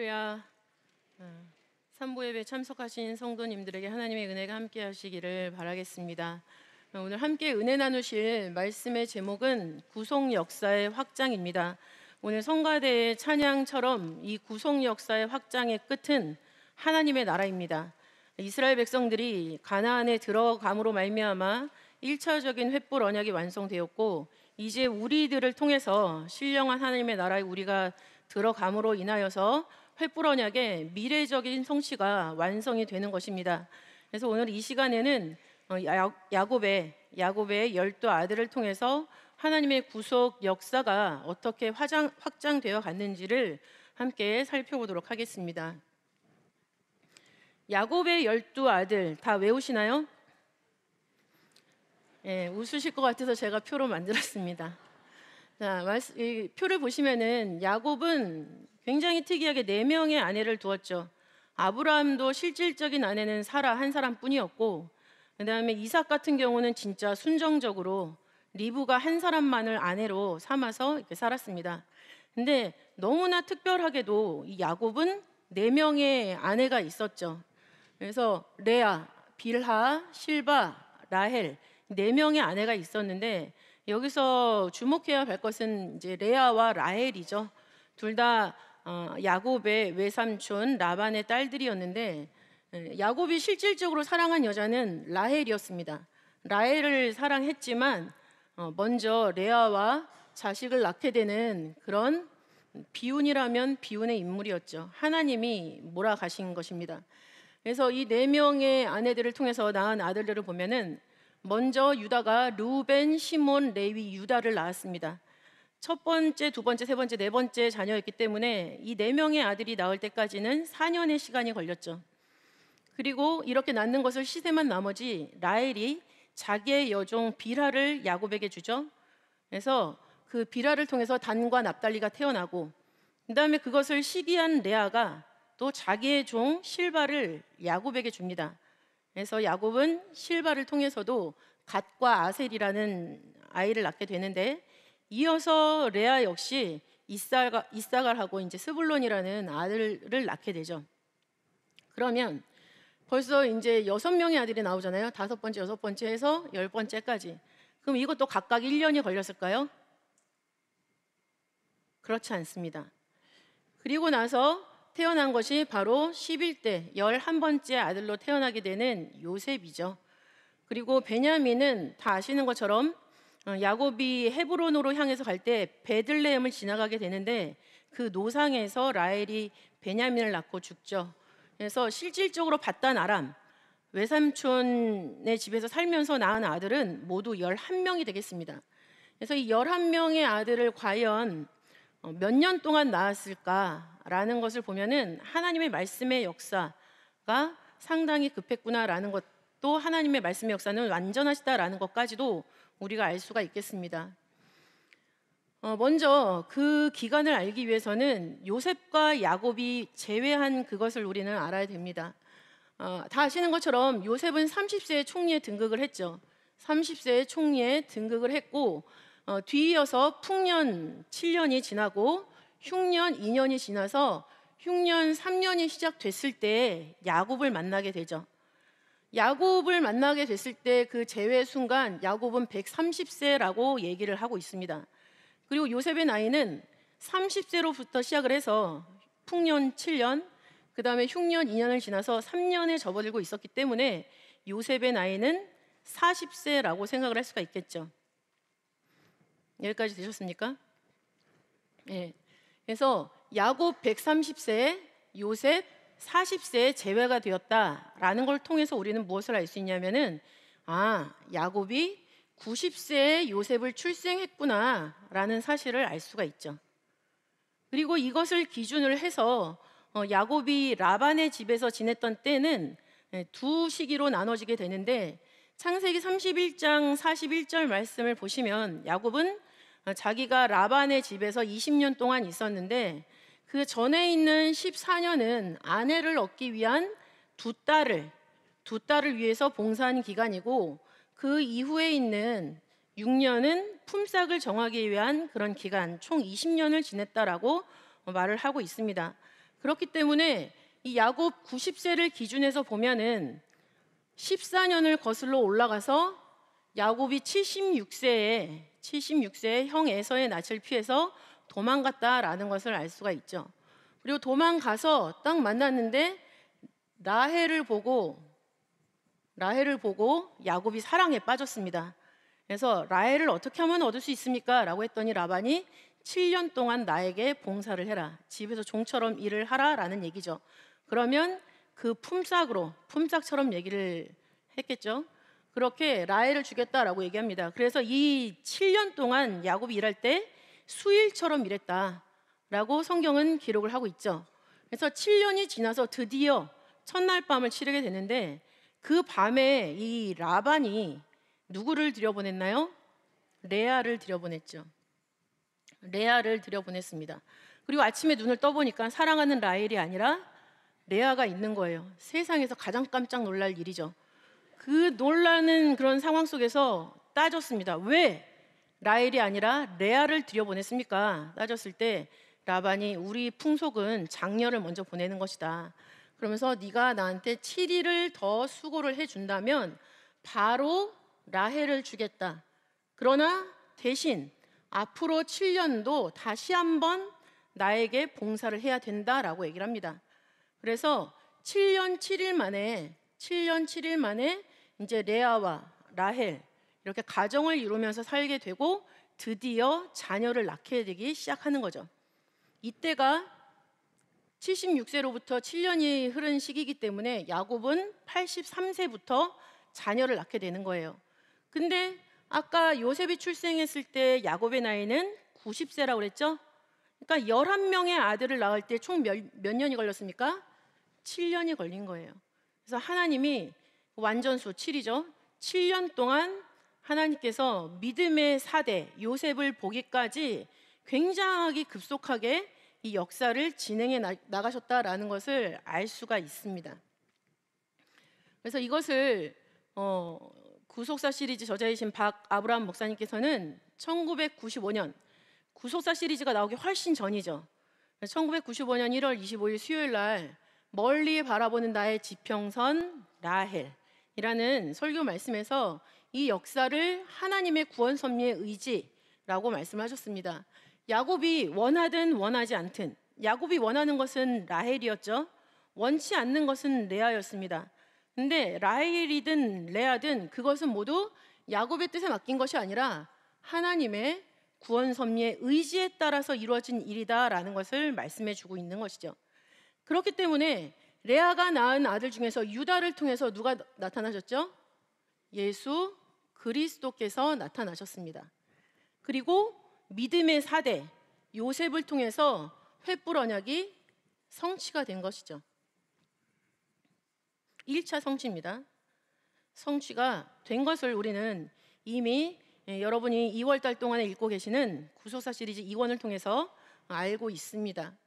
할렐루야. 삼부 예배 참석하신 성도님들에게 하나님의 은혜가 함께 하시기를 바라겠습니다. 오늘 함께 은혜 나누실 말씀의 제목은 구속 역사의 확장입니다. 오늘 성가대의 찬양처럼 이 구속 역사의 확장의 끝은 하나님의 나라입니다. 이스라엘 백성들이 가나안에 들어감으로 말미암아 1차적인 횃불 언약이 완성되었고, 이제 우리들을 통해서 신령한 하나님의 나라에 우리가 들어감으로 인하여서 횃불 언약의 미래적인 성취가 완성이 되는 것입니다. 그래서 오늘 이 시간에는 야곱의 12아들을 통해서 하나님의 구속 역사가 어떻게 확장되어 갔는지를 함께 살펴보도록 하겠습니다. 야곱의 12아들 다 외우시나요? 웃으실 것 같아서 제가 표로 만들었습니다. 자, 이 표를 보시면은 야곱은 굉장히 특이하게 4명의 아내를 두었죠. 아브라함도 실질적인 아내는 사라 한 사람뿐이었고, 그 다음에 이삭 같은 경우는 진짜 순정적으로 리브가 한 사람만을 아내로 삼아서 이렇게 살았습니다. 근데 너무나 특별하게도 이 야곱은 4명의 아내가 있었죠. 그래서 레아, 빌하, 실바, 라헬 4명의 아내가 있었는데, 여기서 주목해야 할 것은 이제 레아와 라헬이죠. 둘 다 야곱의 외삼촌 라반의 딸들이었는데, 야곱이 실질적으로 사랑한 여자는 라헬이었습니다. 라헬을 사랑했지만 먼저 레아와 자식을 낳게 되는 그런 비운이라면 비운의 인물이었죠. 하나님이 몰아가신 것입니다. 그래서 이 4명의 아내들을 통해서 낳은 아들들을 보면은 먼저 유다가 루벤, 시몬, 레위, 유다를 낳았습니다. 첫 번째, 두 번째, 세 번째, 네 번째 자녀였기 때문에 이 4명의 아들이 나올 때까지는 4년의 시간이 걸렸죠. 그리고 이렇게 낳는 것을 시샘한 나머지 라헬이 자기의 여종 빌하를 야곱에게 주죠. 그래서 그 빌하를 통해서 단과 납달리가 태어나고, 그 다음에 그것을 시기한 레아가 또 자기의 종 실바를 야곱에게 줍니다. 그래서 야곱은 실바를 통해서도 갓과 아셀이라는 아이를 낳게 되는데, 이어서 레아 역시 이사갈하고 이제 스불론이라는 아들을 낳게 되죠. 그러면 벌써 이제 6명의 아들이 나오잖아요. 5번째, 6번째 해서 10번째까지. 그럼 이것도 각각 1년이 걸렸을까요? 그렇지 않습니다. 그리고 나서 태어난 것이 바로 11대 11번째 아들로 태어나게 되는 요셉이죠. 그리고 베냐민은 다 아시는 것처럼 야곱이 헤브론으로 향해서 갈 때 베들레헴을 지나가게 되는데, 그 노상에서 라헬이 베냐민을 낳고 죽죠. 그래서 실질적으로 밧단 아람 외삼촌의 집에서 살면서 낳은 아들은 모두 11명이 되겠습니다. 그래서 이 11명의 아들을 과연 몇 년 동안 낳았을까라는 것을 보면은 하나님의 말씀의 역사가 상당히 급했구나라는 것도, 하나님의 말씀의 역사는 완전하시다라는 것까지도 우리가 알 수가 있겠습니다. 먼저 그 기간을 알기 위해서는 요셉과 야곱이 제외한 그것을 우리는 알아야 됩니다. 다 아시는 것처럼 요셉은 30세에 총리에 등극을 했죠. 30세에 총리에 등극을 했고, 뒤이어서 풍년 7년이 지나고 흉년 2년이 지나서 흉년 3년이 시작됐을 때 야곱을 만나게 되죠. 야곱을 만나게 됐을 때 그 제외 순간 야곱은 130세라고 얘기를 하고 있습니다. 그리고 요셉의 나이는 30세로부터 시작을 해서 풍년 7년, 그 다음에 흉년 2년을 지나서 3년에 접어들고 있었기 때문에 요셉의 나이는 40세라고 생각을 할 수가 있겠죠. 여기까지 되셨습니까? 네. 그래서 야곱 130세에 요셉 40세에 제외가 되었다라는 걸 통해서 우리는 무엇을 알 수 있냐면은, 야곱이 90세에 요셉을 출생했구나라는 사실을 알 수가 있죠. 그리고 이것을 기준으로 해서 야곱이 라반의 집에서 지냈던 때는 두 시기로 나눠지게 되는데, 창세기 31장 41절 말씀을 보시면 야곱은 자기가 라반의 집에서 20년 동안 있었는데, 그 전에 있는 14년은 아내를 얻기 위한 두 딸을 위해서 봉사한 기간이고, 그 이후에 있는 6년은 품삯을 정하기 위한 그런 기간, 총 20년을 지냈다라고 말을 하고 있습니다. 그렇기 때문에 이 야곱 90세를 기준해서 보면은 14년을 거슬러 올라가서 야곱이 76세에 형 에서의 낯을 피해서 도망갔다라는 것을 알 수가 있죠. 그리고 도망가서 딱 만났는데 라헬을 보고 야곱이 사랑에 빠졌습니다. 그래서 라헬을 어떻게 하면 얻을 수 있습니까? 라고 했더니 라반이 7년 동안 나에게 봉사를 해라. 집에서 종처럼 일을 하라라는 얘기죠. 그러면 그 품삯처럼 얘기를 했겠죠. 그렇게 라헬을 주겠다라고 얘기합니다. 그래서 이 7년 동안 야곱이 일할 때 수일처럼 일했다라고 성경은 기록을 하고 있죠. 그래서 7년이 지나서 드디어 첫날 밤을 치르게 되는데 그 밤에 이 라반이 누구를 들여보냈나요? 레아를 들여보냈죠. 레아를 들여보냈습니다. 그리고 아침에 눈을 떠보니까 사랑하는 라헬이 아니라 레아가 있는 거예요. 세상에서 가장 깜짝 놀랄 일이죠. 그 놀라는 그런 상황 속에서 따졌습니다. 왜 라헬이 아니라 레아를 들여보냈습니까? 따졌을 때 라반이 우리 풍속은 장녀를 먼저 보내는 것이다. 그러면서 네가 나한테 7일을 더 수고를 해준다면 바로 라헬을 주겠다. 그러나 대신 앞으로 7년도 다시 한번 나에게 봉사를 해야 된다라고 얘기를 합니다. 그래서 7년 7일 만에 이제 레아와 라헬 이렇게 가정을 이루면서 살게 되고 드디어 자녀를 낳게 되기 시작하는 거죠. 이때가 76세로부터 7년이 흐른 시기이기 때문에 야곱은 83세부터 자녀를 낳게 되는 거예요. 근데 아까 요셉이 출생했을 때 야곱의 나이는 90세라고 그랬죠? 그러니까 11명의 아들을 낳을 때 총 몇 년이 걸렸습니까? 7년이 걸린 거예요. 그래서 하나님이 완전수 7이죠. 7년 동안 하나님께서 믿음의 사대 요셉을 보기까지 굉장하게 급속하게 이 역사를 진행해 나가셨다라는 것을 알 수가 있습니다. 그래서 이것을 구속사 시리즈 저자이신 박아브라함 목사님께서는 1995년 구속사 시리즈가 나오기 훨씬 전이죠. 1995년 1월 25일 수요일 날 멀리 바라보는 나의 지평선 라헬이라는 설교 말씀에서 이 역사를 하나님의 구원 섭리의 의지라고 말씀하셨습니다. 야곱이 원하든 원하지 않든 야곱이 원하는 것은 라헬이었죠. 원치 않는 것은 레아였습니다. 근데 라헬이든 레아든 그것은 모두 야곱의 뜻에 맡긴 것이 아니라 하나님의 구원 섭리의 의지에 따라서 이루어진 일이다라는 것을 말씀해 주고 있는 것이죠. 그렇기 때문에 레아가 낳은 아들 중에서 유다를 통해서 누가 나타나셨죠? 예수 그리스도께서 나타나셨습니다. 그리고 믿음의 사대 요셉을 통해서 횃불 언약이 성취가 된 것이죠. 1차 성취입니다. 성취가 된 것을 우리는 이미 여러분이 2월 달 동안에 읽고 계시는 구속사 시리즈 2권을 통해서 알고 있습니다.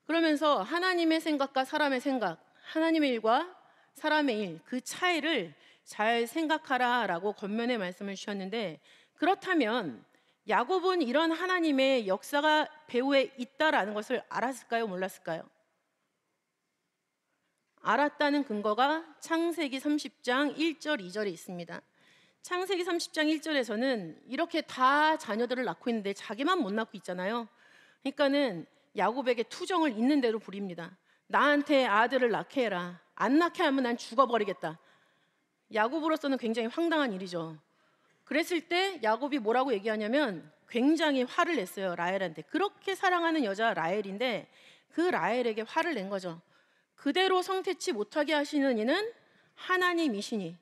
그러면서 하나님의 생각과 사람의 생각, 하나님의 일과 사람의 일, 그 차이를 잘 생각하라라고 겉면에 말씀을 주셨는데, 그렇다면 야곱은 이런 하나님의 역사가 배후에 있다라는 것을 알았을까요? 몰랐을까요? 알았다는 근거가 창세기 30장 1절 2절에 있습니다. 창세기 30장 1절에서는 이렇게 다 자녀들을 낳고 있는데 자기만 못 낳고 있잖아요. 그러니까는 야곱에게 투정을 있는 대로 부립니다. 나한테 아들을 낳게 해라. 안 낳게 하면 난 죽어버리겠다. 야곱으로서는 굉장히 황당한 일이죠. 그랬을 때 야곱이 뭐라고 얘기하냐면 굉장히 화를 냈어요. 라헬한테. 그렇게 사랑하는 여자 라헬인데 그 라헬에게 화를 낸 거죠. 그대로 성태치 못하게 하시는 이는 하나님이시니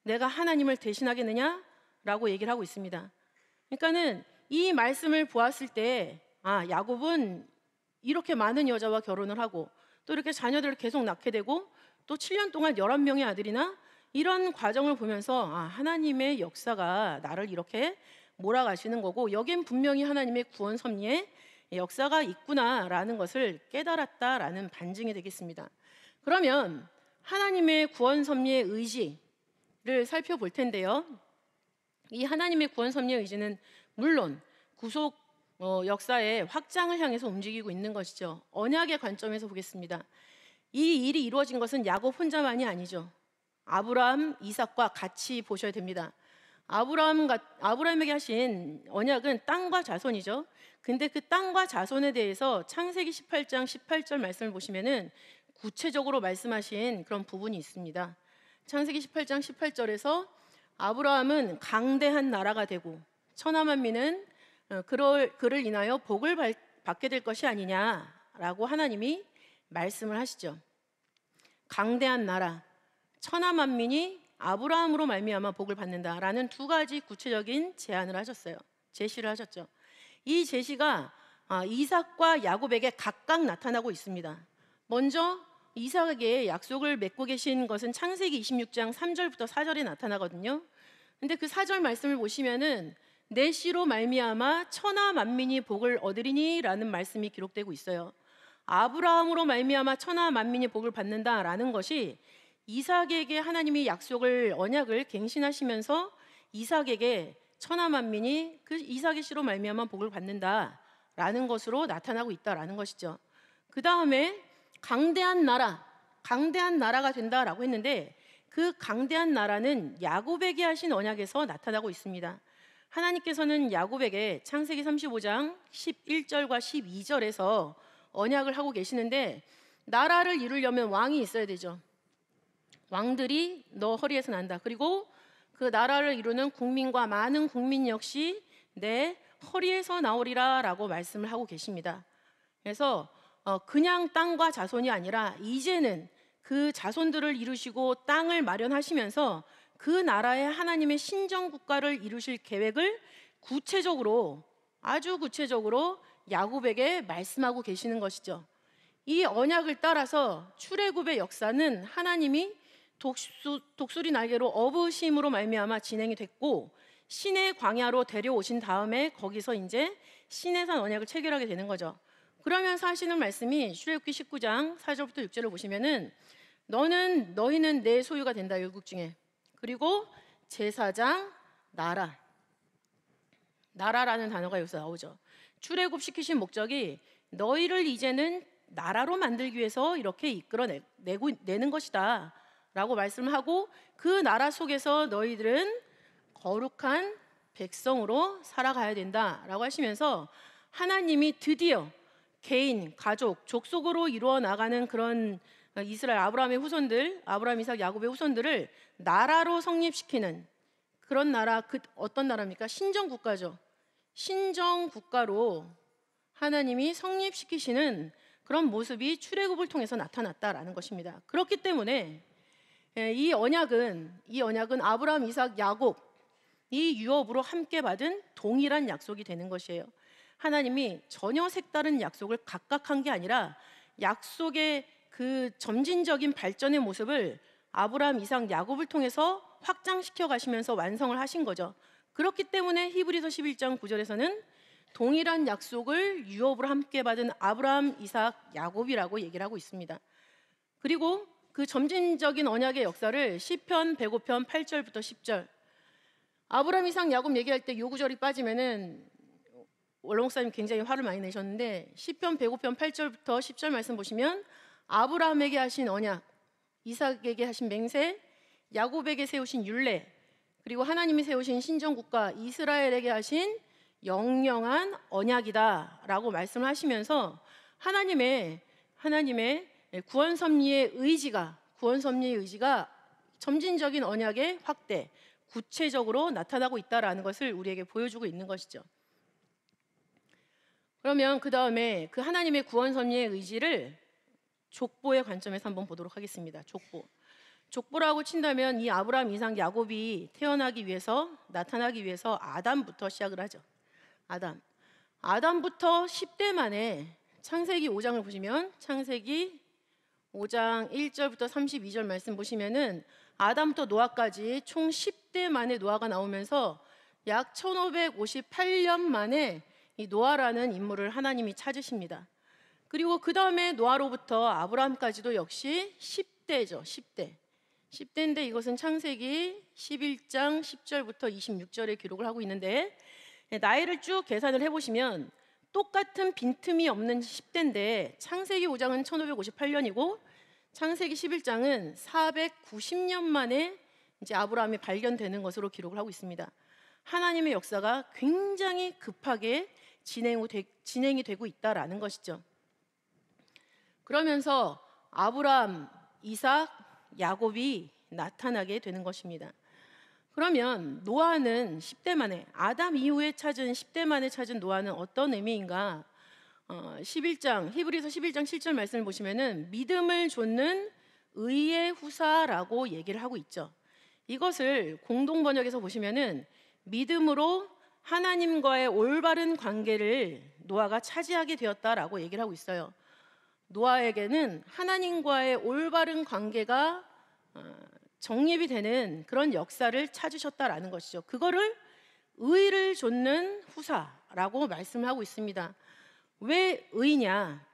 내가 하나님을 대신하겠느냐? 라고 얘기를 하고 있습니다. 그러니까는 이 말씀을 보았을 때 야곱은 이렇게 많은 여자와 결혼을 하고 또 이렇게 자녀들을 계속 낳게 되고 또 7년 동안 11명의 아들이나 이런 과정을 보면서 하나님의 역사가 나를 이렇게 몰아가시는 거고 여긴 분명히 하나님의 구원 섭리의 역사가 있구나라는 것을 깨달았다라는 반증이 되겠습니다. 그러면 하나님의 구원 섭리의 의지를 살펴볼 텐데요. 이 하나님의 구원 섭리의 의지는 물론 구속 역사의 확장을 향해서 움직이고 있는 것이죠. 언약의 관점에서 보겠습니다. 이 일이 이루어진 것은 야곱 혼자만이 아니죠. 아브라함, 이삭과 같이 보셔야 됩니다. 아브라함에게 하신 언약은 땅과 자손이죠. 근데 그 땅과 자손에 대해서 창세기 18장 18절 말씀을 보시면은 구체적으로 말씀하신 그런 부분이 있습니다. 창세기 18장 18절에서 아브라함은 강대한 나라가 되고 천하만민은 그를 인하여 복을 받게 될 것이 아니냐라고 하나님이 말씀을 하시죠. 강대한 나라, 천하만민이 아브라함으로 말미암아 복을 받는다라는 두 가지 구체적인 제안을 하셨어요. 제시를 하셨죠. 이 제시가 이삭과 야곱에게 각각 나타나고 있습니다. 먼저 이삭에게 약속을 맺고 계신 것은 창세기 26장 3절부터 4절에 나타나거든요. 근데 그 4절 말씀을 보시면은 내 씨로 말미암아 천하 만민이 복을 얻으리니라는 말씀이 기록되고 있어요. 아브라함으로 말미암아 천하 만민이 복을 받는다라는 것이 이삭에게 하나님이 언약을 갱신하시면서 이삭에게 천하 만민이 그 이삭의 씨로 말미암아 복을 받는다라는 것으로 나타나고 있다라는 것이죠. 그 다음에 강대한 나라가 된다라고 했는데 그 강대한 나라는 야곱에게 하신 언약에서 나타나고 있습니다. 하나님께서는 야곱에게 창세기 35장 11절과 12절에서 언약을 하고 계시는데 나라를 이루려면 왕이 있어야 되죠. 왕들이 너 허리에서 난다. 그리고 그 나라를 이루는 국민과 많은 국민 역시 내 허리에서 나오리라 라고 말씀을 하고 계십니다. 그래서 그냥 땅과 자손이 아니라 이제는 그 자손들을 이루시고 땅을 마련하시면서 그 나라의 하나님의 신정국가를 이루실 계획을 아주 구체적으로 야곱에게 말씀하고 계시는 것이죠. 이 언약을 따라서 출애굽의 역사는 하나님이 독수리 날개로 업으심으로 말미암아 진행이 됐고 신의 광야로 데려오신 다음에 거기서 이제 시내산 언약을 체결하게 되는 거죠. 그러면서 하시는 말씀이 출애굽기 19장 4절부터 6절을 보시면은 너희는 내 소유가 된다. 율국 중에. 그리고 제사장 나라라는 단어가 여기서 나오죠. 출애굽시키신 목적이 너희를 이제는 나라로 만들기 위해서 이렇게 이끌어내는 것이다 라고 말씀을 하고 그 나라 속에서 너희들은 거룩한 백성으로 살아가야 된다 라고 하시면서 하나님이 드디어 개인, 가족, 족속으로 이루어 나가는 그런 이스라엘 아브라함, 이삭, 야곱의 후손들을 나라로 성립시키는 그런 나라, 어떤 나라입니까? 신정국가죠. 신정국가로 하나님이 성립시키시는 그런 모습이 출애굽을 통해서 나타났다라는 것입니다. 그렇기 때문에 이 언약은 아브라함, 이삭, 야곱 이 유업으로 함께 받은 동일한 약속이 되는 것이에요. 하나님이 전혀 색다른 약속을 각각 한 게 아니라 약속의 그 점진적인 발전의 모습을 아브라함, 이삭, 야곱을 통해서 확장시켜 가시면서 완성을 하신 거죠. 그렇기 때문에 히브리서 11장 9절에서는 동일한 약속을 유업으로 함께 받은 아브라함, 이삭, 야곱이라고 얘기를 하고 있습니다. 그리고 그 점진적인 언약의 역사를 시편 105편 8절부터 10절 아브라함, 이삭, 야곱 얘기할 때 요 구절이 빠지면은 원로 목사님 굉장히 화를 많이 내셨는데 시편 105편 8절부터 10절 말씀 보시면 아브라함에게 하신 언약, 이삭에게 하신 맹세, 야곱에게 세우신 율례, 그리고 하나님이 세우신 신정국가 이스라엘에게 하신 영영한 언약이다라고 말씀을 하시면서 하나님의 구원 섭리의 의지가 점진적인 언약의 확대, 구체적으로 나타나고 있다라는 것을 우리에게 보여주고 있는 것이죠. 그러면 그 다음에 그 하나님의 구원 섭리의 의지를 족보의 관점에서 한번 보도록 하겠습니다. 족보라고 친다면 이 아브라함, 이삭, 야곱이 나타나기 위해서 아담부터 시작을 하죠. 아담부터 10대 만에 창세기 5장을 보시면 창세기 5장 1절부터 32절 말씀 보시면은 아담부터 노아까지 총 10대 만에 노아가 나오면서 약 1558년 만에 이 노아라는 인물을 하나님이 찾으십니다. 그리고 그 다음에 노아로부터 아브라함까지도 역시 10대죠. 10대인데 이것은 창세기 11장 10절부터 26절에 기록을 하고 있는데 나이를 쭉 계산을 해보시면 똑같은 빈틈이 없는 10대인데 창세기 5장은 1558년이고 창세기 11장은 490년 만에 이제 아브라함이 발견되는 것으로 기록을 하고 있습니다. 하나님의 역사가 굉장히 급하게 진행이 되고 있다라는 것이죠. 그러면서 아브라함, 이삭, 야곱이 나타나게 되는 것입니다. 그러면 노아는 10대 만에, 아담 이후에 찾은 10대 만에 찾은 노아는 어떤 의미인가? 11장 히브리서 11장 7절 말씀을 보시면은 믿음을 좇는 의의 후사라고 얘기를 하고 있죠. 이것을 공동 번역에서 보시면은 믿음으로 하나님과의 올바른 관계를 노아가 차지하게 되었다라고 얘기를 하고 있어요. 노아에게는 하나님과의 올바른 관계가 정립이 되는 그런 역사를 찾으셨다라는 것이죠. 그거를 의를 좇는 후사라고 말씀을 하고 있습니다. 왜 의냐?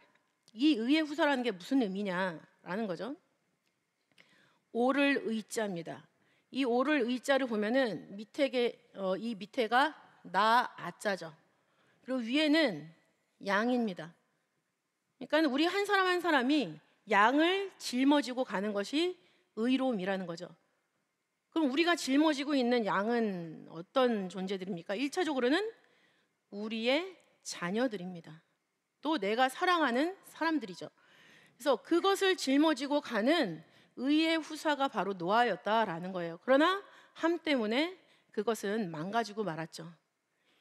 이 의의 후사라는 게 무슨 의미냐라는 거죠. 오를 의자입니다. 이 오를 의자를 보면은 이 밑에가 나 아자죠. 그리고 위에는 양입니다. 그러니까 우리 한 사람 한 사람이 양을 짊어지고 가는 것이 의로움이라는 거죠. 그럼 우리가 짊어지고 있는 양은 어떤 존재들입니까? 1차적으로는 우리의 자녀들입니다. 또 내가 사랑하는 사람들이죠. 그래서 그것을 짊어지고 가는 의의 후사가 바로 노아였다라는 거예요. 그러나 함 때문에 그것은 망가지고 말았죠.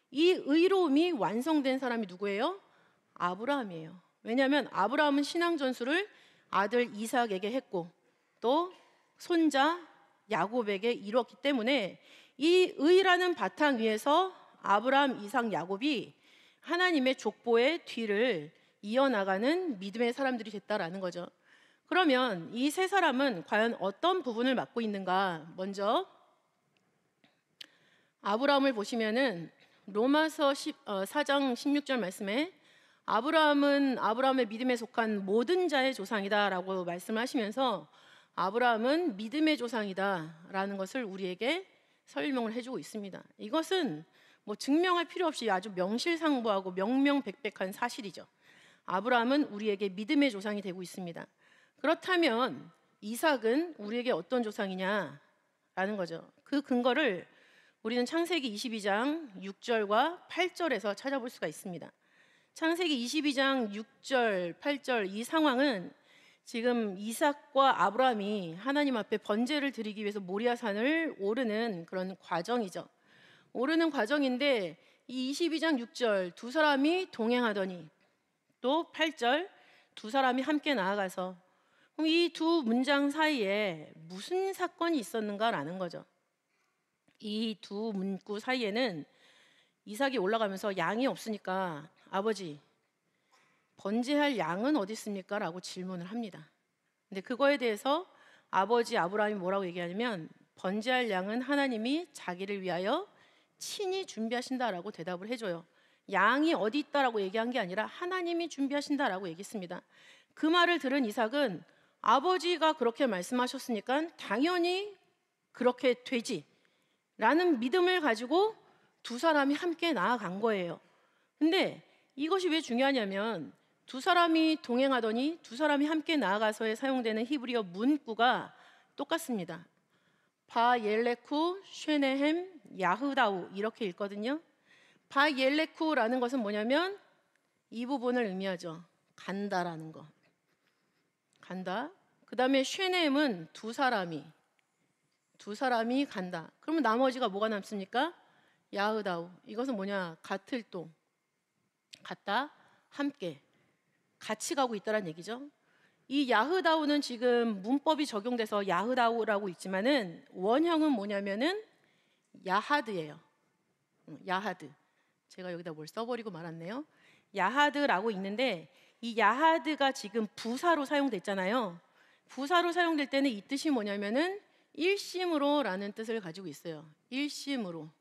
이 의로움이 완성된 사람이 누구예요? 아브라함이에요. 왜냐하면 아브라함은 신앙 전수를 아들 이삭에게 했고 또 손자 야곱에게 이뤘기 때문에 이 의라는 바탕 위에서 아브라함, 이삭, 야곱이 하나님의 족보의 뒤를 이어나가는 믿음의 사람들이 됐다라는 거죠. 그러면 이 세 사람은 과연 어떤 부분을 맡고 있는가? 먼저 아브라함을 보시면은 로마서 4장 16절 말씀에 아브라함은 아브라함의 믿음에 속한 모든 자의 조상이다라고 말씀을 하시면서 아브라함은 믿음의 조상이다라는 것을 우리에게 설명을 해주고 있습니다. 이것은 뭐 증명할 필요 없이 아주 명실상부하고 명명백백한 사실이죠. 아브라함은 우리에게 믿음의 조상이 되고 있습니다. 그렇다면 이삭은 우리에게 어떤 조상이냐라는 거죠. 그 근거를 우리는 창세기 22장 6절과 8절에서 찾아볼 수가 있습니다. 창세기 22장 6절, 8절 이 상황은 지금 이삭과 아브라함이 하나님 앞에 번제를 드리기 위해서 모리아산을 오르는 그런 과정이죠. 오르는 과정인데 이 22장 6절 두 사람이 동행하더니 또 8절 두 사람이 함께 나아가서 그럼 이 두 문장 사이에 무슨 사건이 있었는가라는 거죠. 이 두 문구 사이에는 이삭이 올라가면서 양이 없으니까 아버지 번제할 양은 어디 있습니까? 라고 질문을 합니다. 근데 그거에 대해서 아버지 아브라함이 뭐라고 얘기하냐면 번제할 양은 하나님이 자기를 위하여 친히 준비하신다라고 대답을 해줘요. 양이 어디 있다라고 얘기한 게 아니라 하나님이 준비하신다라고 얘기했습니다. 그 말을 들은 이삭은 아버지가 그렇게 말씀하셨으니까 당연히 그렇게 되지 라는 믿음을 가지고 두 사람이 함께 나아간 거예요. 근데 이것이 왜 중요하냐면 두 사람이 동행하더니 두 사람이 함께 나아가서에 사용되는 히브리어 문구가 똑같습니다. 바옐레쿠, 쉐네햄, 야흐다우 이렇게 읽거든요. 바옐레쿠라는 것은 뭐냐면 이 부분을 의미하죠. 간다라는 거. 간다. 그 다음에 쉐네햄은 두 사람이 간다. 그러면 나머지가 뭐가 남습니까? 야흐다우. 이것은 뭐냐? 같을 동. 같다. 함께. 같이 가고 있다는 얘기죠. 이 야흐다우는 지금 문법이 적용돼서 야흐다우라고 있지만은 원형은 뭐냐면은 야하드예요. 야하드. 제가 여기다 뭘 써버리고 말았네요. 야하드라고 있는데 이 야하드가 지금 부사로 사용됐잖아요. 부사로 사용될 때는 이 뜻이 뭐냐면은 일심으로라는 뜻을 가지고 있어요. 일심으로.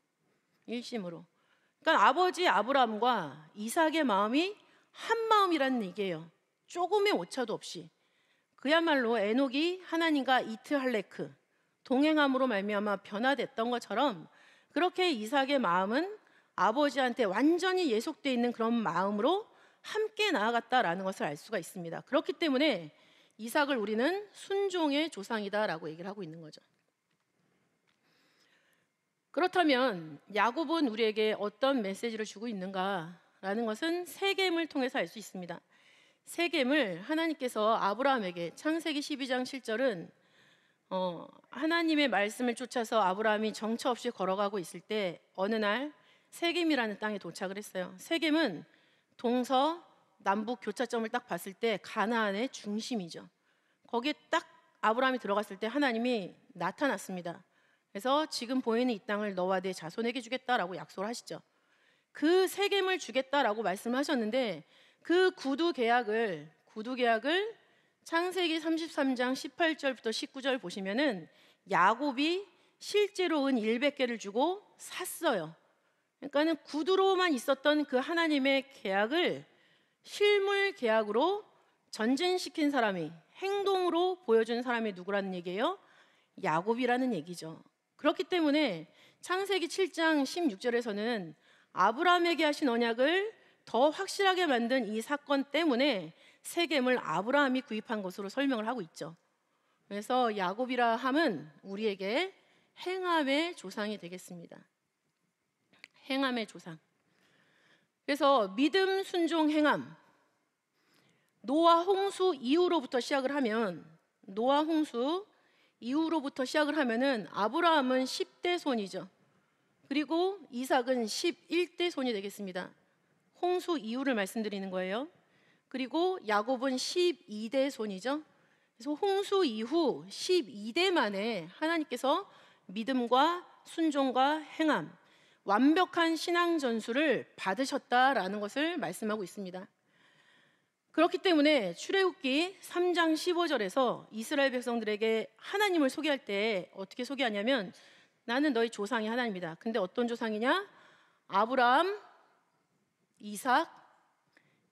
그러니까 아버지 아브라함과 이삭의 마음이 한 마음이라는 얘기예요. 조금의 오차도 없이. 그야말로 에녹이 하나님과 이트할레크 동행함으로 말미암아 변화됐던 것처럼 그렇게 이삭의 마음은 아버지한테 완전히 예속돼 있는 그런 마음으로 함께 나아갔다라는 것을 알 수가 있습니다. 그렇기 때문에 이삭을 우리는 순종의 조상이다라고 얘기를 하고 있는 거죠. 그렇다면 야곱은 우리에게 어떤 메시지를 주고 있는가라는 것은 세겜을 통해서 알 수 있습니다. 세겜을 하나님께서 아브라함에게, 창세기 12장 7절은 하나님의 말씀을 쫓아서 아브라함이 정처 없이 걸어가고 있을 때 어느 날 세겜이라는 땅에 도착을 했어요. 세겜은 동서 남북 교차점을 딱 봤을 때 가나안의 중심이죠. 거기에 딱 아브라함이 들어갔을 때 하나님이 나타났습니다. 그래서 지금 보이는 이 땅을 너와 네 자손에게 주겠다라고 약속을 하시죠. 그 세겜을 주겠다라고 말씀하셨는데 그 구두 계약을 창세기 33장 18절부터 19절 보시면은 야곱이 실제로 은 100개를 주고 샀어요. 그러니까는 구두로만 있었던 그 하나님의 계약을 실물 계약으로 전진시킨 사람이, 행동으로 보여준 사람이 누구라는 얘기예요? 야곱이라는 얘기죠. 그렇기 때문에 창세기 7장 16절에서는 아브라함에게 하신 언약을 더 확실하게 만든 이 사건 때문에 세겜을 아브라함이 구입한 것으로 설명을 하고 있죠. 그래서 야곱이라 함은 우리에게 행함의 조상이 되겠습니다. 행함의 조상. 그래서 믿음, 순종, 행함. 노아 홍수 이후로부터 시작을 하면은 아브라함은 10대 손이죠. 그리고 이삭은 11대 손이 되겠습니다. 홍수 이후를 말씀드리는 거예요. 그리고 야곱은 12대 손이죠. 그래서 홍수 이후 12대 만에 하나님께서 믿음과 순종과 행함, 완벽한 신앙 전수를 받으셨다라는 것을 말씀하고 있습니다. 그렇기 때문에 출애굽기 3장 15절에서 이스라엘 백성들에게 하나님을 소개할 때 어떻게 소개하냐면 나는 너희 조상이 하나님이다. 근데 어떤 조상이냐? 아브라함, 이삭,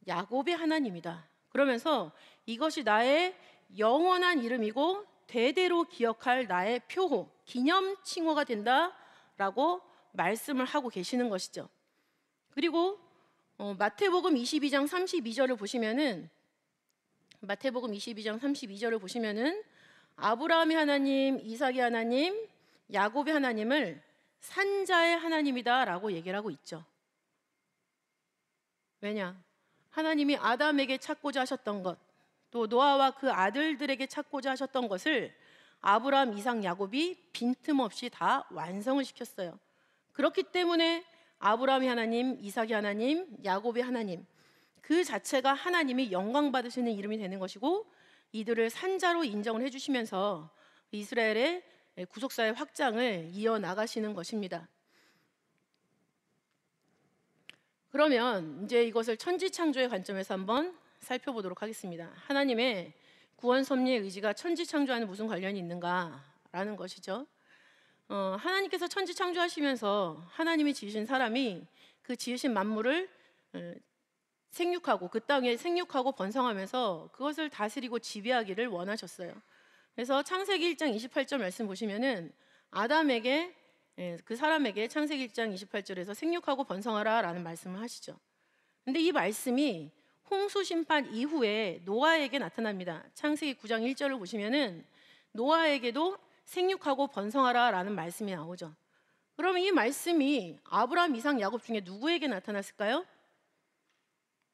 야곱의 하나님이다. 그러면서 이것이 나의 영원한 이름이고 대대로 기억할 나의 표호, 기념 칭호가 된다라고 말씀을 하고 계시는 것이죠. 그리고 마태복음 22장 32절을 보시면은 아브라함의 하나님, 이삭의 하나님, 야곱의 하나님을 산자의 하나님이다라고 얘기를 하고 있죠. 왜냐? 하나님이 아담에게 찾고자 하셨던 것, 또 노아와 그 아들들에게 찾고자 하셨던 것을 아브라함, 이삭, 야곱이 빈틈없이 다 완성을 시켰어요. 그렇기 때문에 아브라함의 하나님, 이삭의 하나님, 야곱의 하나님, 그 자체가 하나님이 영광 받으시는 이름이 되는 것이고 이들을 산자로 인정을 해주시면서 이스라엘의 구속사의 확장을 이어나가시는 것입니다. 그러면 이제 이것을 천지창조의 관점에서 한번 살펴보도록 하겠습니다. 하나님의 구원 섭리의 의지가 천지창조와는 무슨 관련이 있는가라는 것이죠. 하나님께서 천지창조하시면서 하나님이 지으신 사람이 그 지으신 만물을 생육하고 그 땅에 생육하고 번성하면서 그것을 다스리고 지배하기를 원하셨어요. 그래서 창세기 1장 28절 말씀 보시면은 아담에게 그 사람에게 창세기 1장 28절에서 생육하고 번성하라 라는 말씀을 하시죠. 근데 이 말씀이 홍수 심판 이후에 노아에게 나타납니다. 창세기 9장 1절을 보시면은 노아에게도 생육하고 번성하라 라는 말씀이 나오죠. 그러면 이 말씀이 아브라함, 이삭, 야곱 중에 누구에게 나타났을까요?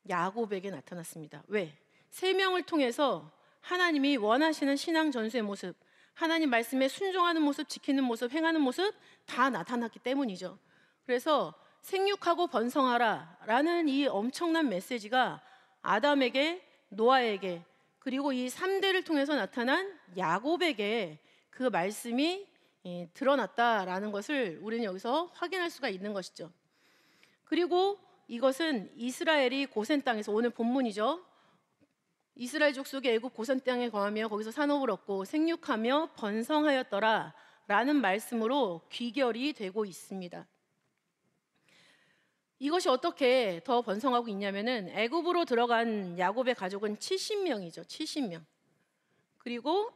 야곱에게 나타났습니다. 왜? 세 명을 통해서 하나님이 원하시는 신앙 전수의 모습, 하나님 말씀에 순종하는 모습, 지키는 모습, 행하는 모습 다 나타났기 때문이죠. 그래서 생육하고 번성하라 라는 이 엄청난 메시지가 아담에게, 노아에게, 그리고 이 3대를 통해서 나타난 야곱에게 그 말씀이 드러났다라는 것을 우리는 여기서 확인할 수가 있는 것이죠. 그리고 이것은 이스라엘이 고센 땅에서, 오늘 본문이죠. 이스라엘 족속이 애굽 고센 땅에 거하며 거기서 산업을 얻고 생육하며 번성하였더라 라는 말씀으로 귀결이 되고 있습니다. 이것이 어떻게 더 번성하고 있냐면은 애굽으로 들어간 야곱의 가족은 70명이죠. 70명. 그리고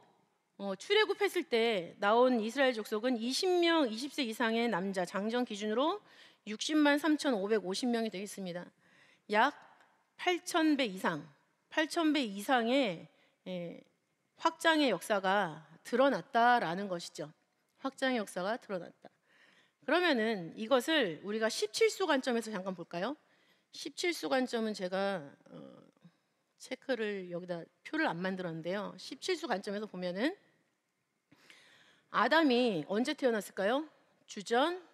출애굽했을 때 나온 이스라엘 족속은 20명, 20세 이상의 남자 장정 기준으로 60만 3,550명이 되겠습니다. 약 8,000배 이상, 8,000배 이상의 확장의 역사가 드러났다라는 것이죠. 확장의 역사가 드러났다. 그러면은 이것을 우리가 17수 관점에서 잠깐 볼까요? 17수 관점은 제가 체크를 여기다 표를 안 만들었는데요. 17수 관점에서 보면은 아담이 언제 태어났을까요? 주전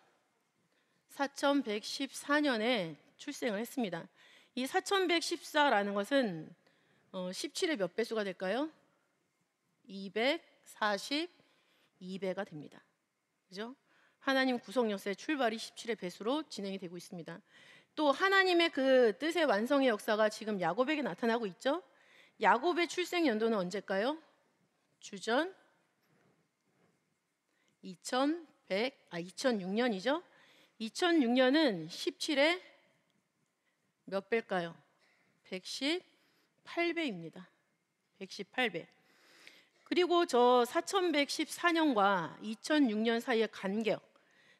4114년에 출생을 했습니다. 이 4114라는 것은 17의 몇 배수가 될까요? 242배가 됩니다. 그죠? 하나님 구속 역사의 출발이 17의 배수로 진행이 되고 있습니다. 또 하나님의 그 뜻의 완성의 역사가 지금 야곱에게 나타나고 있죠. 야곱의 출생 연도는 언제일까요? 주전 2006년이죠. 2006년은 17의 몇 배일까요? 118배입니다. 118배. 그리고 저 4114년과 2006년 사이의 간격,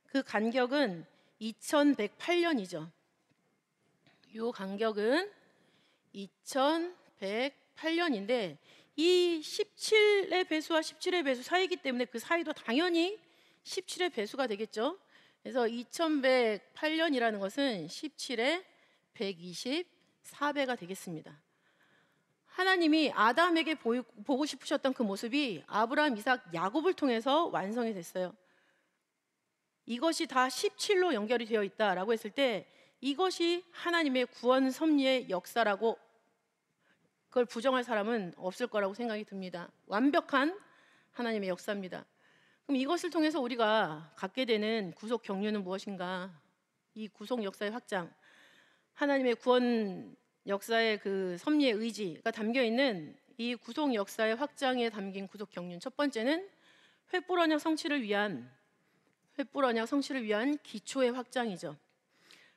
그 간격은 2108년이죠. 이 간격은 2108년인데 이 17의 배수와 17의 배수 사이이기 때문에 그 사이도 당연히 17의 배수가 되겠죠. 그래서 2108년이라는 것은 17의 124배가 되겠습니다. 하나님이 아담에게 보고 싶으셨던 그 모습이 아브라함, 이삭, 야곱을 통해서 완성이 됐어요. 이것이 다 17로 연결이 되어 있다라고 했을 때 이것이 하나님의 구원 섭리의 역사라고 그걸 부정할 사람은 없을 거라고 생각이 듭니다. 완벽한 하나님의 역사입니다. 그럼 이것을 통해서 우리가 갖게 되는 구속 경륜은 무엇인가? 이 구속 역사의 확장, 하나님의 구원 역사의 그 섭리의 의지가 담겨 있는 이 구속 역사의 확장에 담긴 구속 경륜. 첫 번째는 횃불 언약 성취를 위한 기초의 확장이죠.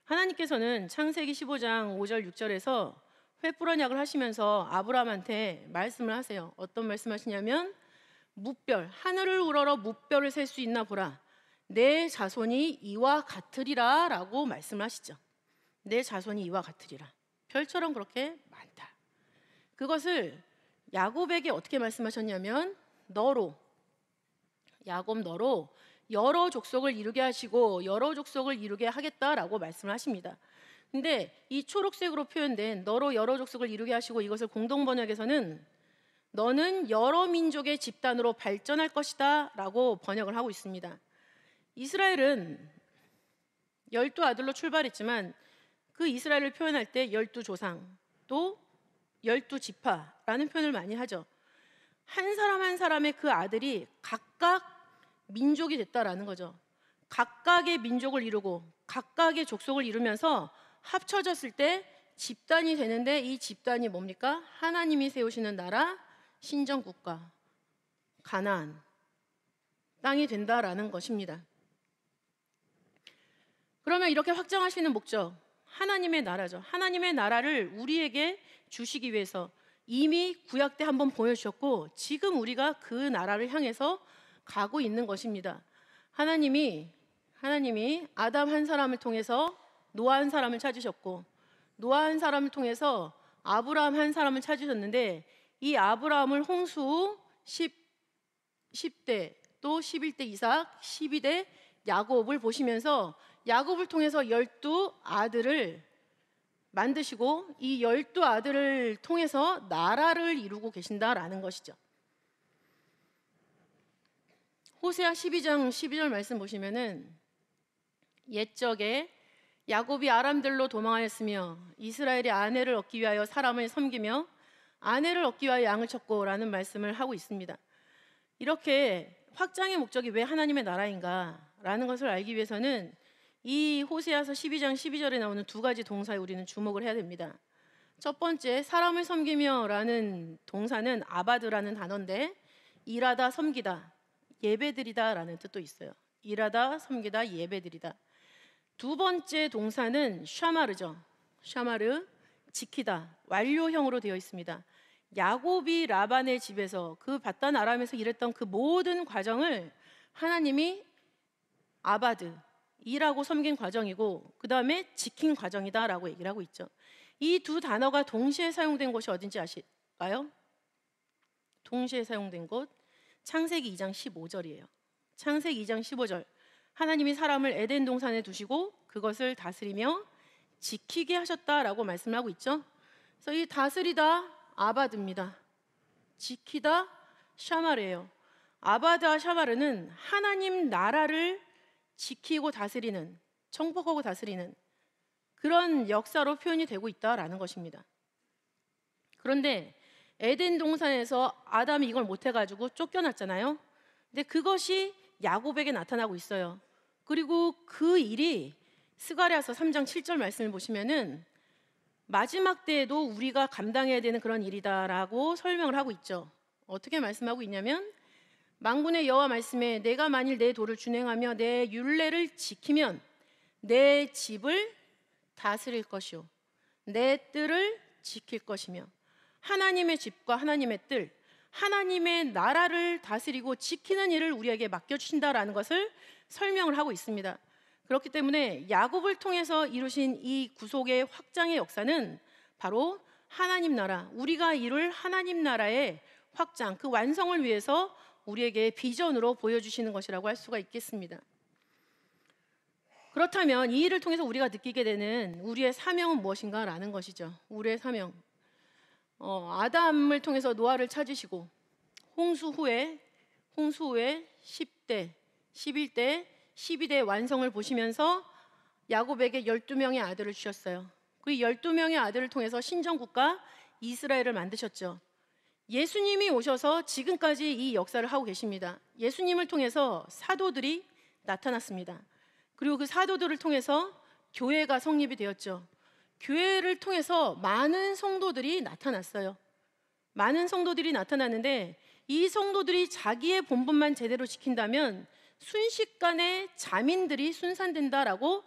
하나님께서는 창세기 15장 5절 6절에서 횃불 언약을 하시면서 아브라함한테 말씀을 하세요. 어떤 말씀하시냐면 무별, 하늘을 우러러 무별을 셀 수 있나 보라. 내 자손이 이와 같으리라 라고 말씀을 하시죠. 내 자손이 이와 같으리라. 별처럼 그렇게 많다. 그것을 야곱에게 어떻게 말씀하셨냐면 야곱 너로 여러 족속을 이루게 하시고 여러 족속을 이루게 하겠다라고 말씀을 하십니다. 근데 이 초록색으로 표현된 너로 여러 족속을 이루게 하시고, 이것을 공동번역에서는 너는 여러 민족의 집단으로 발전할 것이다 라고 번역을 하고 있습니다. 이스라엘은 12아들로 출발했지만 그 이스라엘을 표현할 때 12조상 또 12지파라는 표현을 많이 하죠. 한 사람 한 사람의 그 아들이 각각 민족이 됐다라는 거죠. 각각의 민족을 이루고 각각의 족속을 이루면서 합쳐졌을 때 집단이 되는데, 이 집단이 뭡니까? 하나님이 세우시는 나라, 신정국가, 가나안 땅이 된다라는 것입니다. 그러면 이렇게 확장하시는 목적, 하나님의 나라죠. 하나님의 나라를 우리에게 주시기 위해서 이미 구약 때 한번 보여주셨고 지금 우리가 그 나라를 향해서 가고 있는 것입니다. 하나님이 아담 한 사람을 통해서 노아 한 사람을 찾으셨고, 노아 한 사람을 통해서 아브라함 한 사람을 찾으셨는데, 이 아브라함을 홍수 후 10대 또 11대 이삭, 12대 야곱을 보시면서 야곱을 통해서 12아들을 만드시고 이 12아들을 통해서 나라를 이루고 계신다라는 것이죠. 호세아 12장 12절 말씀 보시면은 옛적에 야곱이 아람들로 도망하였으며 이스라엘이 아내를 얻기 위하여 사람을 섬기며 아내를 얻기 위하여 양을 쳤고라는 말씀을 하고 있습니다. 이렇게 확장의 목적이 왜 하나님의 나라인가 라는 것을 알기 위해서는 이 호세아서 12장 12절에 나오는 두 가지 동사에 우리는 주목을 해야 됩니다. 첫 번째, 사람을 섬기며 라는 동사는 아바드라는 단어인데 일하다 섬기다 예배드리다 라는 뜻도 있어요. 일하다 섬기다 예배드리다. 두 번째 동사는 샤마르죠. 샤마르, 지키다, 완료형으로 되어 있습니다. 야곱이 라반의 집에서 그 바단 아람에서 일했던 그 모든 과정을 하나님이 아바드, 일하고 섬긴 과정이고 그 다음에 지킨 과정이다라고 얘기를 하고 있죠. 이 두 단어가 동시에 사용된 곳이 어딘지 아실까요? 동시에 사용된 곳 창세기 2장 15절이에요. 창세기 2장 15절. 하나님이 사람을 에덴 동산에 두시고 그것을 다스리며 지키게 하셨다라고 말씀을 하고 있죠. 그래서 이 다스리다 아바드입니다. 지키다 샤마르예요. 아바드와 샤마르는 하나님 나라를 지키고 다스리는, 정복하고 다스리는 그런 역사로 표현이 되고 있다라는 것입니다. 그런데 에덴 동산에서 아담이 이걸 못해가지고 쫓겨났잖아요. 근데 그것이 야곱에게 나타나고 있어요. 그리고 그 일이 스가랴서 3장 7절 말씀을 보시면은 마지막 때에도 우리가 감당해야 되는 그런 일이다라고 설명을 하고 있죠. 어떻게 말씀하고 있냐면 만군의 여호와 말씀에 내가 만일 내 도를 준행하며 내 율례를 지키면 내 집을 다스릴 것이요 내 뜰을 지킬 것이며 하나님의 집과 하나님의 뜰, 하나님의 나라를 다스리고 지키는 일을 우리에게 맡겨주신다라는 것을 설명을 하고 있습니다. 그렇기 때문에 야곱을 통해서 이루신 이 구속의 확장의 역사는 바로 하나님 나라, 우리가 이룰 하나님 나라의 확장, 그 완성을 위해서 우리에게 비전으로 보여주시는 것이라고 할 수가 있겠습니다. 그렇다면 이 일을 통해서 우리가 느끼게 되는 우리의 사명은 무엇인가라는 것이죠. 우리의 사명. 아담을 통해서 노아를 찾으시고 홍수 후에 10대, 11대, 12대 완성을 보시면서 야곱에게 12명의 아들을 주셨어요. 그 12명의 아들을 통해서 신정국가 이스라엘을 만드셨죠. 예수님이 오셔서 지금까지 이 역사를 하고 계십니다. 예수님을 통해서 사도들이 나타났습니다. 그리고 그 사도들을 통해서 교회가 성립이 되었죠. 교회를 통해서 많은 성도들이 나타났어요. 많은 성도들이 나타났는데 이 성도들이 자기의 본분만 제대로 지킨다면 순식간에 자민들이 순산된다라고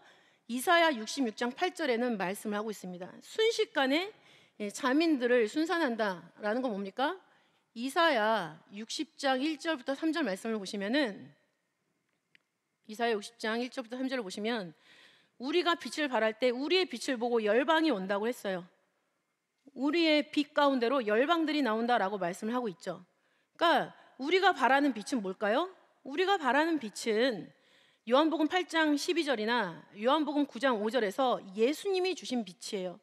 이사야 66장 8절에는 말씀을 하고 있습니다. 순식간에 자민들을 순산한다라는 건 뭡니까? 이사야 60장 1절부터 3절 말씀을 보시면은 이사야 60장 1절부터 3절을 보시면 우리가 빛을 발할 때 우리의 빛을 보고 열방이 온다고 했어요. 우리의 빛 가운데로 열방들이 나온다라고 말씀을 하고 있죠. 그러니까 우리가 바라는 빛은 뭘까요? 우리가 바라는 빛은 요한복음 8장 12절이나 요한복음 9장 5절에서 예수님이 주신 빛이에요.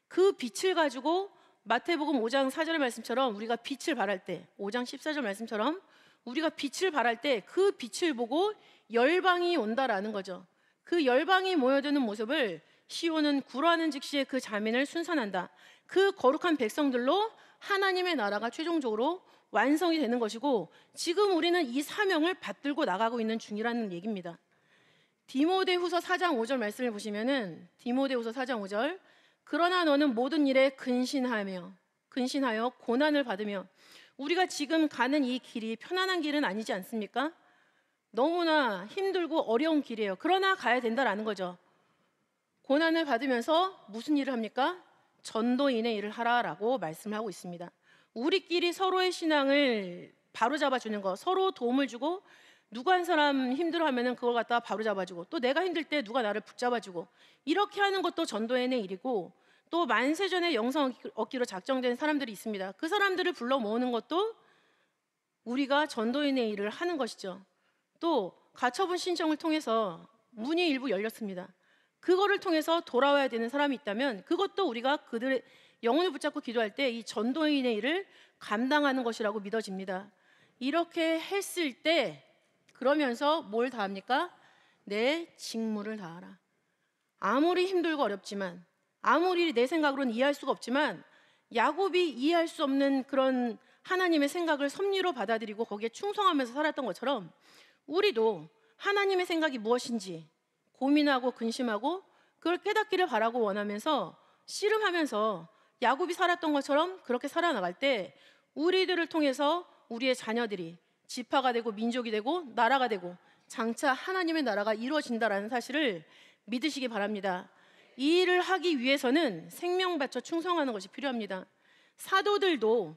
그 빛을 가지고 마태복음 5장 4절의 말씀처럼 우리가 빛을 발할 때 5장 14절 말씀처럼 우리가 빛을 발할 때 그 빛을 보고 열방이 온다라는 거죠. 그 열방이 모여드는 모습을 시온은 구로하는 즉시에 그 자민을 순산한다. 그 거룩한 백성들로 하나님의 나라가 최종적으로 완성이 되는 것이고 지금 우리는 이 사명을 받들고 나가고 있는 중이라는 얘기입니다. 디모데후서 4장 5절 말씀을 보시면은 디모데후서 4장 5절 그러나 너는 모든 일에 근신하여 고난을 받으며 우리가 지금 가는 이 길이 편안한 길은 아니지 않습니까? 너무나 힘들고 어려운 길이에요. 그러나 가야 된다라는 거죠. 고난을 받으면서 무슨 일을 합니까? 전도인의 일을 하라라고 말씀을 하고 있습니다. 우리끼리 서로의 신앙을 바로잡아주는 거, 서로 도움을 주고 누구 한 사람 힘들어하면은 그걸 갖다가 바로잡아주고 또 내가 힘들 때 누가 나를 붙잡아주고 이렇게 하는 것도 전도인의 일이고 또 만세전에 영성 얻기로 작정된 사람들이 있습니다. 그 사람들을 불러 모으는 것도 우리가 전도인의 일을 하는 것이죠. 또 가처분 신청을 통해서 문이 일부 열렸습니다. 그거를 통해서 돌아와야 되는 사람이 있다면 그것도 우리가 그들의 영혼을 붙잡고 기도할 때 이 전도인의 일을 감당하는 것이라고 믿어집니다. 이렇게 했을 때 그러면서 뭘 다합니까? 내 직무를 다하라. 아무리 힘들고 어렵지만 아무리 내 생각으로는 이해할 수가 없지만 야곱이 이해할 수 없는 그런 하나님의 생각을 섭리로 받아들이고 거기에 충성하면서 살았던 것처럼 우리도 하나님의 생각이 무엇인지 고민하고 근심하고 그걸 깨닫기를 바라고 원하면서 씨름하면서 야곱이 살았던 것처럼 그렇게 살아나갈 때 우리들을 통해서 우리의 자녀들이 지파가 되고 민족이 되고 나라가 되고 장차 하나님의 나라가 이루어진다라는 사실을 믿으시기 바랍니다. 이 일을 하기 위해서는 생명 바쳐 충성하는 것이 필요합니다. 사도들도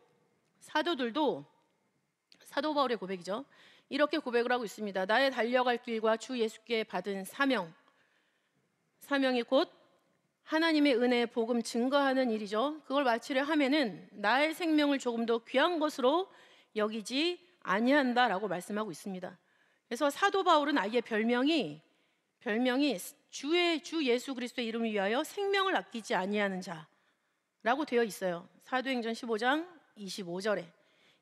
사도 바울의 고백이죠. 이렇게 고백을 하고 있습니다. 나의 달려갈 길과 주 예수께 받은 사명 사명이 곧 하나님의 은혜의 복음 증거하는 일이죠. 그걸 마치려 하면은 나의 생명을 조금 더 귀한 것으로 여기지 아니한다라고 말씀하고 있습니다. 그래서 사도 바울은 아예 별명이 주 예수 그리스도의 이름을 위하여 생명을 아끼지 아니하는 자라고 되어 있어요. 사도행전 15장 25절에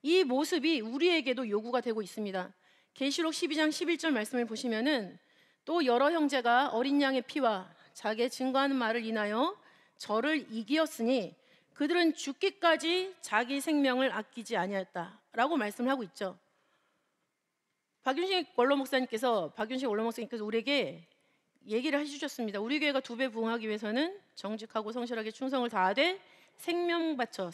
이 모습이 우리에게도 요구가 되고 있습니다. 계시록 12장 11절 말씀을 보시면은 또 여러 형제가 어린 양의 피와 자기의 증거하는 말을 인하여 저를 이기었으니 그들은 죽기까지 자기 생명을 아끼지 아니하였다라고 말씀을 하고 있죠. 박윤식 원로 목사님께서 우리에게 얘기를 해주셨습니다. 우리 교회가 2배 부흥하기 위해서는 정직하고 성실하게 충성을 다하되 생명 바쳐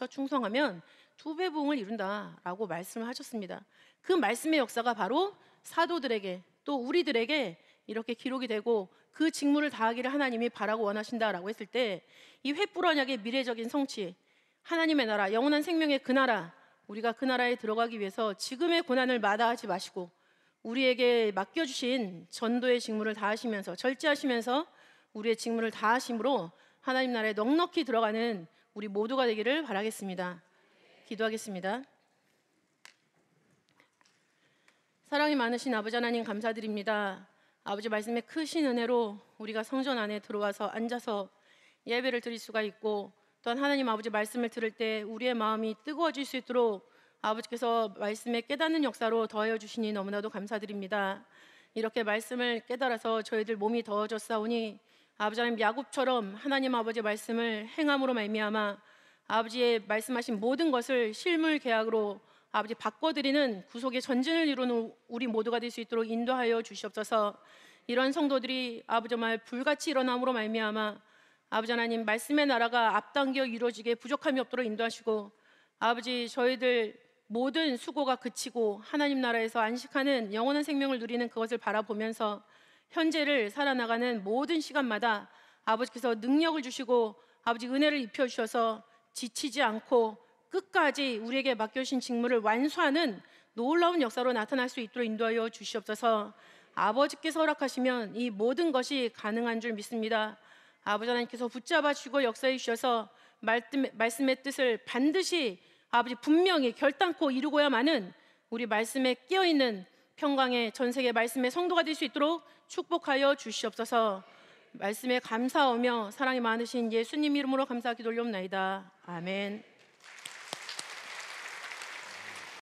충성하면 2배 부흥을 이룬다라고 말씀을 하셨습니다. 그 말씀의 역사가 바로 사도들에게 또 우리들에게 이렇게 기록이 되고 그 직무를 다하기를 하나님이 바라고 원하신다라고 했을 때 이 횃불 언약의 미래적인 성취, 하나님의 나라, 영원한 생명의 그 나라, 우리가 그 나라에 들어가기 위해서 지금의 고난을 마다하지 마시고 우리에게 맡겨주신 전도의 직무를 다하시면서 절제하시면서 우리의 직무를 다하심으로 하나님 나라에 넉넉히 들어가는 우리 모두가 되기를 바라겠습니다. 기도하겠습니다. 사랑이 많으신 아버지 하나님 감사드립니다. 아버지 말씀의 크신 은혜로 우리가 성전 안에 들어와서 앉아서 예배를 드릴 수가 있고 또한 하나님 아버지 말씀을 들을 때 우리의 마음이 뜨거워질 수 있도록 아버지께서 말씀의 깨닫는 역사로 더하여 주시니 너무나도 감사드립니다. 이렇게 말씀을 깨달아서 저희들 몸이 더워졌사오니 아버지 하나님 야곱처럼 하나님 아버지 말씀을 행함으로 말미암아 아버지의 말씀하신 모든 것을 실물 계약으로 아버지 바꿔드리는 구속의 전진을 이루는 우리 모두가 될 수 있도록 인도하여 주시옵소서. 이런 성도들이 아버지 말 불같이 일어남으로 말미암아 아버지 하나님 말씀의 나라가 앞당겨 이루어지게 부족함이 없도록 인도하시고 아버지 저희들 모든 수고가 그치고 하나님 나라에서 안식하는 영원한 생명을 누리는 그것을 바라보면서 현재를 살아나가는 모든 시간마다 아버지께서 능력을 주시고 아버지 은혜를 입혀주셔서 지치지 않고 끝까지 우리에게 맡겨주신 직무를 완수하는 놀라운 역사로 나타날 수 있도록 인도하여 주시옵소서. 아버지께서 허락하시면 이 모든 것이 가능한 줄 믿습니다. 아버지 하나님께서 붙잡아 주시고 역사해 주셔서 말씀의 뜻을 반드시 아버지 분명히 결단코 이루고야만은 우리 말씀에 끼어있는 평강의 전세계 말씀의 성도가 될 수 있도록 축복하여 주시옵소서. 말씀에 감사하며 사랑이 많으신 예수님 이름으로 감사하기 돌려옵나이다. 아멘.